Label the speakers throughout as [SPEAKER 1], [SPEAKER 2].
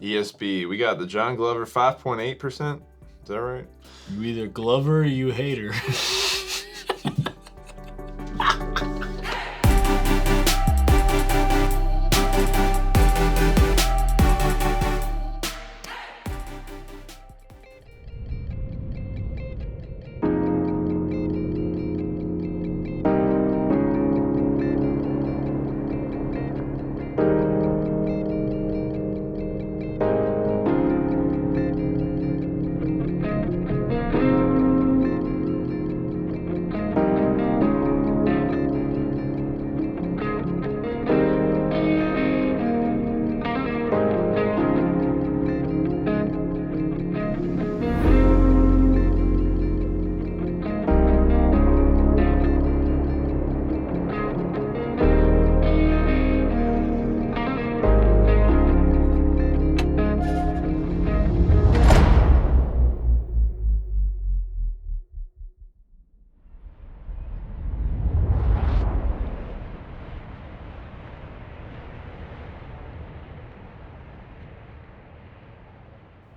[SPEAKER 1] ESB. We got the John Glover 5.8%. Is that right?
[SPEAKER 2] You either Glover or you hater.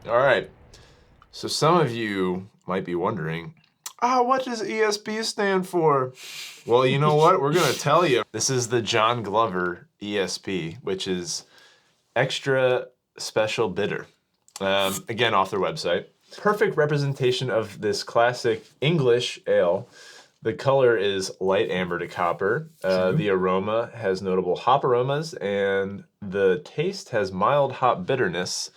[SPEAKER 1] All right. So some of you might be wondering, what does ESB stand for? Well, you know what? We're going to tell you. This is the John Glover ESB, which is extra special bitter. Again, off their website. Perfect representation of this classic English ale. The color is light amber to copper. The aroma has notable hop aromas, and the taste has mild hop bitterness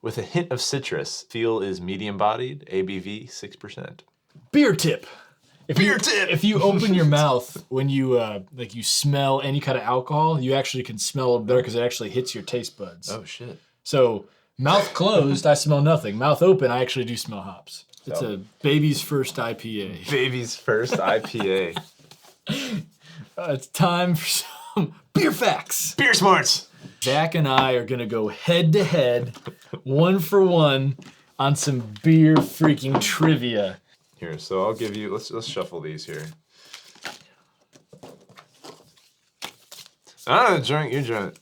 [SPEAKER 1] with a hint of citrus. Feel is medium-bodied, ABV 6%.
[SPEAKER 2] Beer tip.
[SPEAKER 1] Beer tip!
[SPEAKER 2] If you open your mouth when you you smell any kind of alcohol, you actually can smell it better because it actually hits your taste buds.
[SPEAKER 1] Oh, shit.
[SPEAKER 2] So mouth closed, I smell nothing. Mouth open, I actually do smell hops. It's a baby's first IPA.
[SPEAKER 1] Baby's first IPA.
[SPEAKER 2] It's time for some beer facts.
[SPEAKER 1] Beer smarts!
[SPEAKER 2] Zach and I are gonna go head to head, 1 for 1, on some beer freaking trivia.
[SPEAKER 1] Here, so I'll give you, let's shuffle these here. Joint, you joint.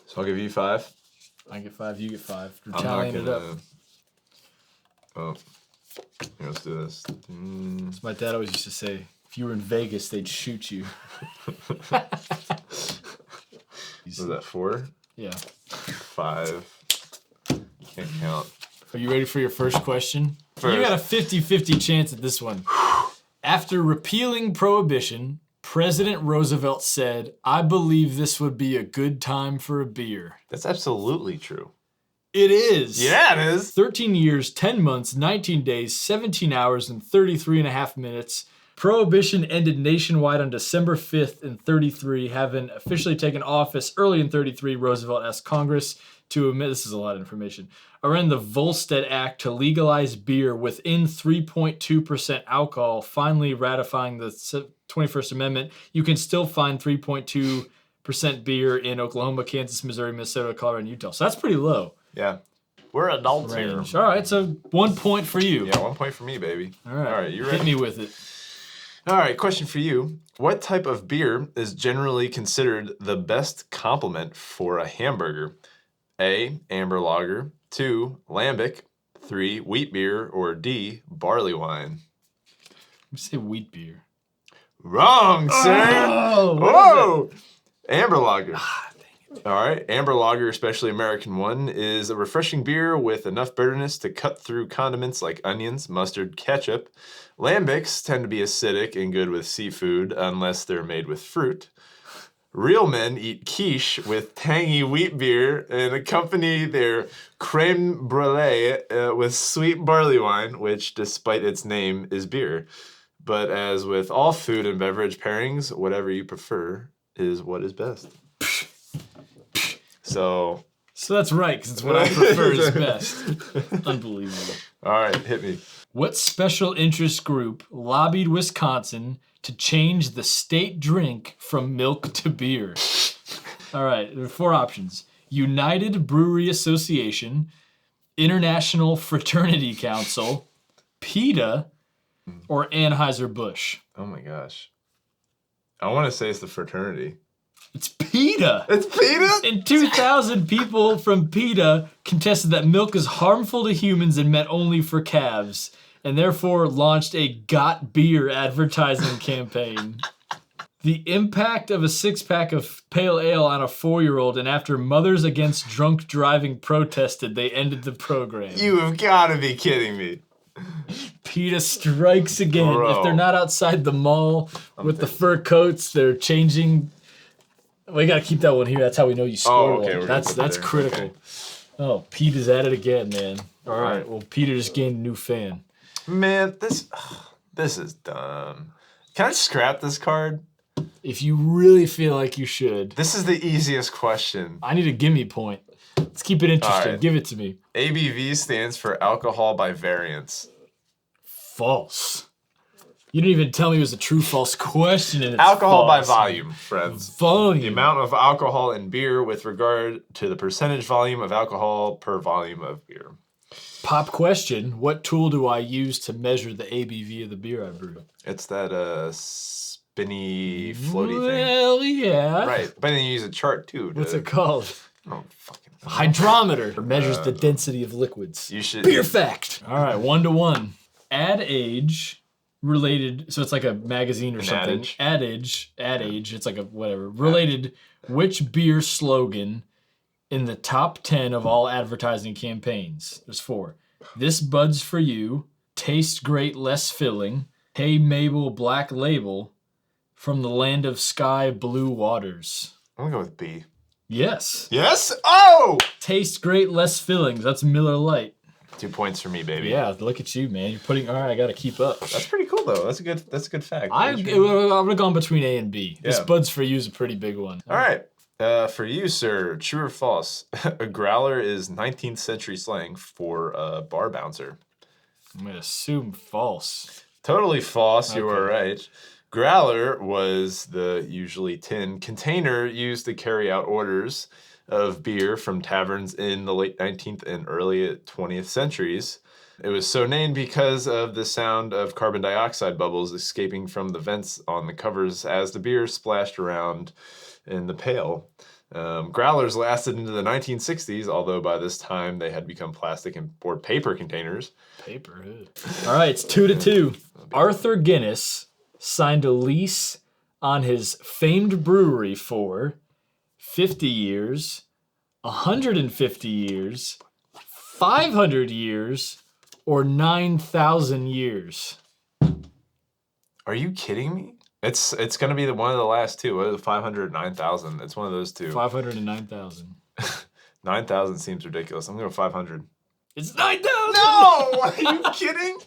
[SPEAKER 1] So I'll give you 5.
[SPEAKER 2] I get 5, you get 5. We're
[SPEAKER 1] I'm
[SPEAKER 2] tallying
[SPEAKER 1] not
[SPEAKER 2] it up.
[SPEAKER 1] Oh, here, let's do this.
[SPEAKER 2] As my dad always used to say, if you were in Vegas, they'd shoot you.
[SPEAKER 1] Was that 4?
[SPEAKER 2] Yeah.
[SPEAKER 1] 5. Can't count.
[SPEAKER 2] Are you ready for your first question?
[SPEAKER 1] First.
[SPEAKER 2] You got a 50-50 chance at this one. After repealing Prohibition, President Roosevelt said, "I believe this would be a good time for a beer."
[SPEAKER 1] That's absolutely true.
[SPEAKER 2] It is.
[SPEAKER 1] Yeah, it is.
[SPEAKER 2] 13 years, 10 months, 19 days, 17 hours, and 33 and a half minutes. Prohibition ended nationwide on December 5th in 33, having officially taken office early in 33. Roosevelt asked Congress to amend, this is a lot of information, amend the Volstead Act to legalize beer within 3.2% alcohol, finally ratifying the 21st Amendment. You can still find 3.2% beer in Oklahoma, Kansas, Missouri, Minnesota, Colorado, and Utah. So that's pretty low.
[SPEAKER 1] Yeah. We're adults here.
[SPEAKER 2] All right, so 1 point for you.
[SPEAKER 1] Yeah, 1 point for me, baby.
[SPEAKER 2] All right,
[SPEAKER 1] you ready?
[SPEAKER 2] Hit me with it.
[SPEAKER 1] All right, question for you. What type of beer is generally considered the best complement for a hamburger? A, amber lager. 2, lambic. 3, wheat beer. Or D, barley wine.
[SPEAKER 2] Let me say wheat beer.
[SPEAKER 1] Wrong, sir.
[SPEAKER 2] Oh,
[SPEAKER 1] whoa. Amber lager. All right, amber lager, especially American one, is a refreshing beer with enough bitterness to cut through condiments like onions, mustard, ketchup. Lambics tend to be acidic and good with seafood unless they're made with fruit. Real men eat quiche with tangy wheat beer and accompany their creme brulee with sweet barley wine, which, despite its name, is beer. But as with all food and beverage pairings, whatever you prefer is what is best. So
[SPEAKER 2] that's right, because it's what I prefer is best. Unbelievable.
[SPEAKER 1] All right, hit me.
[SPEAKER 2] What special interest group lobbied Wisconsin to change the state drink from milk to beer? All right, there are 4 options. United Brewery Association, International Fraternity Council, PETA, or Anheuser-Busch.
[SPEAKER 1] Oh my gosh. I want to say it's the fraternity.
[SPEAKER 2] It's PETA.
[SPEAKER 1] It's PETA?
[SPEAKER 2] In 2000, people from PETA contested that milk is harmful to humans and meant only for calves, and therefore launched a Got Beer advertising campaign. The impact of a six-pack of pale ale on a 4-year-old, and after Mothers Against Drunk Driving protested, they ended the program.
[SPEAKER 1] You have got to be kidding me.
[SPEAKER 2] PETA strikes again.
[SPEAKER 1] Bro.
[SPEAKER 2] If they're not outside the mall with the fur coats, they're changing. We gotta keep that one here. That's how we know you scored
[SPEAKER 1] okay,
[SPEAKER 2] one.
[SPEAKER 1] we're
[SPEAKER 2] That's
[SPEAKER 1] there.
[SPEAKER 2] critical.
[SPEAKER 1] Okay.
[SPEAKER 2] Oh, PETA's at it again, man. All right. Well, PETA just gained a new fan.
[SPEAKER 1] Man, this is dumb. Can I scrap this card?
[SPEAKER 2] If you really feel like you should,
[SPEAKER 1] This is the easiest question.
[SPEAKER 2] I need a gimme point. Let's keep it interesting.
[SPEAKER 1] All right.
[SPEAKER 2] Give it to me.
[SPEAKER 1] ABV stands for alcohol by variance.
[SPEAKER 2] False. You didn't even tell me it was a true/false question. And it's
[SPEAKER 1] Alcohol by
[SPEAKER 2] false.
[SPEAKER 1] volume, friends.
[SPEAKER 2] Volume.
[SPEAKER 1] The amount of alcohol in beer with regard to the percentage volume of alcohol per volume of beer.
[SPEAKER 2] Pop question. What tool do I use to measure the ABV of the beer I brew?
[SPEAKER 1] It's that spinny, floaty thing.
[SPEAKER 2] Well, yeah.
[SPEAKER 1] Right, but then you use a chart too.
[SPEAKER 2] What's it called?
[SPEAKER 1] Oh, fucking.
[SPEAKER 2] Hydrometer. It measures the density of liquids.
[SPEAKER 1] You should.
[SPEAKER 2] Beer fact. All right, 1-to-1. Ad age related. So it's like a magazine or something.
[SPEAKER 1] adage.
[SPEAKER 2] Ad age. It's like a whatever. Related. Which beer slogan in the top 10 of all advertising campaigns? There's 4. This Bud's for you. Tastes great, less filling. Hey Mabel, Black Label. From the land of sky, blue waters.
[SPEAKER 1] I'm gonna go with B.
[SPEAKER 2] Yes.
[SPEAKER 1] Yes? Oh!
[SPEAKER 2] Tastes great, less fillings. That's Miller Lite.
[SPEAKER 1] 2 points for me, baby.
[SPEAKER 2] Yeah, look at you, man. You're putting. All right, I gotta keep up.
[SPEAKER 1] That's pretty cool, though. That's a good fact.
[SPEAKER 2] I would have gone between A and B. This
[SPEAKER 1] Yeah.
[SPEAKER 2] Bud's for you is a pretty big one.
[SPEAKER 1] All right. For you, sir, true or false? A growler is 19th century slang for a bar bouncer.
[SPEAKER 2] I'm gonna assume false.
[SPEAKER 1] Totally false. You
[SPEAKER 2] Okay.
[SPEAKER 1] were right. Growler was the usually tin container used to carry out orders of beer from taverns in the late 19th and early 20th centuries. It was so named because of the sound of carbon dioxide bubbles escaping from the vents on the covers as the beer splashed around in the pail. Growlers lasted into the 1960s, although by this time they had become plastic and or paper containers.
[SPEAKER 2] Paper. All right, it's 2-2. Arthur Guinness signed a lease on his famed brewery for 50 years, 150 years, 500 years, or 9,000 years.
[SPEAKER 1] Are you kidding me? It's gonna be one of the last two. What is it, 500, 9,000? It's one of those two.
[SPEAKER 2] 500 and 9,000.
[SPEAKER 1] 9,000 seems ridiculous. I'm gonna go 500.
[SPEAKER 2] It's 9,000!
[SPEAKER 1] No! Are you kidding?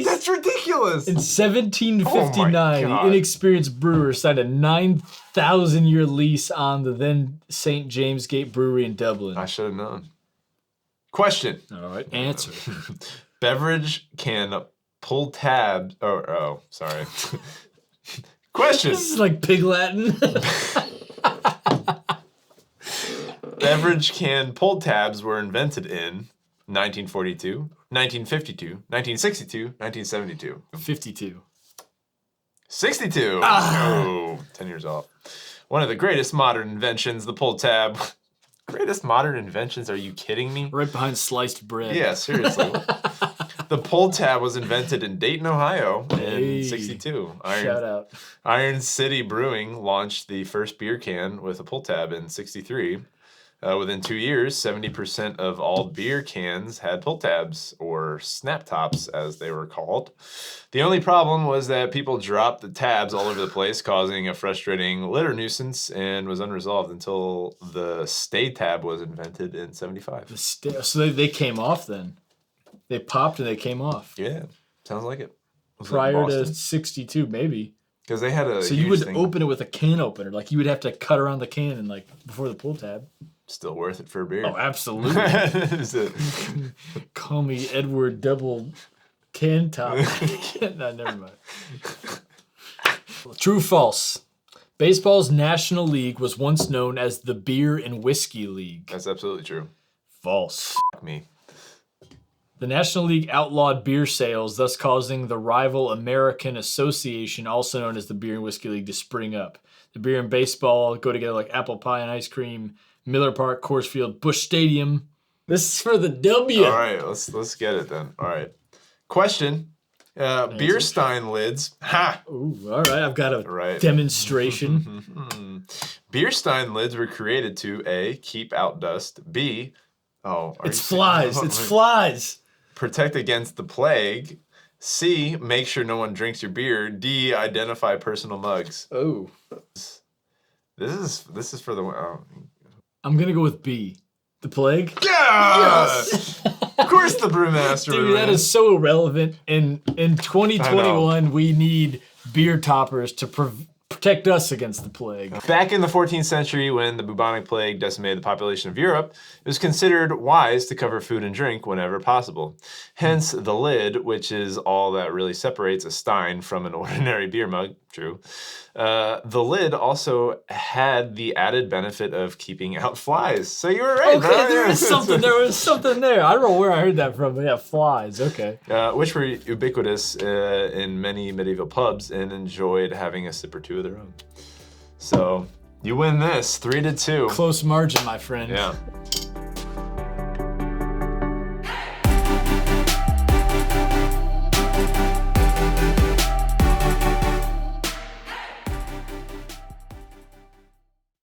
[SPEAKER 1] That's ridiculous.
[SPEAKER 2] In 1759,
[SPEAKER 1] Oh my God.
[SPEAKER 2] the inexperienced brewer signed a 9,000-year lease on the then St. James Gate Brewery in Dublin.
[SPEAKER 1] I should have known. Question.
[SPEAKER 2] All right, answer.
[SPEAKER 1] Beverage can pull tabs. Oh, sorry. Question.
[SPEAKER 2] This is like pig Latin.
[SPEAKER 1] Beverage can pull tabs were invented in 1942, 1952, 1962, 1972.
[SPEAKER 2] 52.
[SPEAKER 1] 62. Oh, 10 years off. One of the greatest modern inventions, the pull tab. Greatest modern inventions? Are you kidding me?
[SPEAKER 2] Right behind sliced bread.
[SPEAKER 1] Yeah, seriously. The pull tab was invented in Dayton, Ohio
[SPEAKER 2] Hey.
[SPEAKER 1] in 62.
[SPEAKER 2] Shout out.
[SPEAKER 1] Iron City Brewing launched the first beer can with a pull tab in 63. Within 2 years, 70% of all beer cans had pull tabs, or snap tops as they were called. The only problem was that people dropped the tabs all over the place, causing a frustrating litter nuisance, and was unresolved until the stay tab was invented in 75.
[SPEAKER 2] So they came off then. They popped and they came off.
[SPEAKER 1] Yeah, sounds like it.
[SPEAKER 2] Prior to 62, maybe.
[SPEAKER 1] Because they had a
[SPEAKER 2] So
[SPEAKER 1] huge
[SPEAKER 2] you would
[SPEAKER 1] thing.
[SPEAKER 2] open it with a can opener. Like you would have to cut around the can and like before the pull tab.
[SPEAKER 1] Still worth it for a beer.
[SPEAKER 2] Oh, absolutely.
[SPEAKER 1] Is it?
[SPEAKER 2] Call me Edward Double Can Top. No, never mind. True, false. Baseball's National League was once known as the Beer and Whiskey League.
[SPEAKER 1] That's absolutely true.
[SPEAKER 2] False.
[SPEAKER 1] Fuck me.
[SPEAKER 2] The National League outlawed beer sales, thus causing the rival American Association, also known as the Beer and Whiskey League, to spring up. The beer and baseball go together like apple pie and ice cream. Miller Park, Coors Field, Busch Stadium. This is for the W.
[SPEAKER 1] All right, let's get it then. All right. Question. Beer stein lids. Ha!
[SPEAKER 2] Ooh, all right, I've got a demonstration.
[SPEAKER 1] Beer stein lids were created to A, keep out dust, B,
[SPEAKER 2] it's flies.
[SPEAKER 1] Protect against the plague, C, make sure no one drinks your beer, D, identify personal mugs.
[SPEAKER 2] Oh.
[SPEAKER 1] This is for the
[SPEAKER 2] I'm going to go with B. The plague?
[SPEAKER 1] Yeah! Yes! Of course the brewmaster.
[SPEAKER 2] Dude, that is so irrelevant. In 2021, we need beer toppers to protect us against the plague.
[SPEAKER 1] Back in the 14th century, when the bubonic plague decimated the population of Europe, it was considered wise to cover food and drink whenever possible. Hence, the lid, which is all that really separates a stein from an ordinary beer mug, true. The lid also had the added benefit of keeping out flies. So you were right.
[SPEAKER 2] Okay, there was something there. I don't know where I heard that from, but yeah, flies, okay.
[SPEAKER 1] Which were ubiquitous in many medieval pubs and enjoyed having a sip or two of their own. So you win this, 3-2.
[SPEAKER 2] Close margin, my friend.
[SPEAKER 1] Yeah.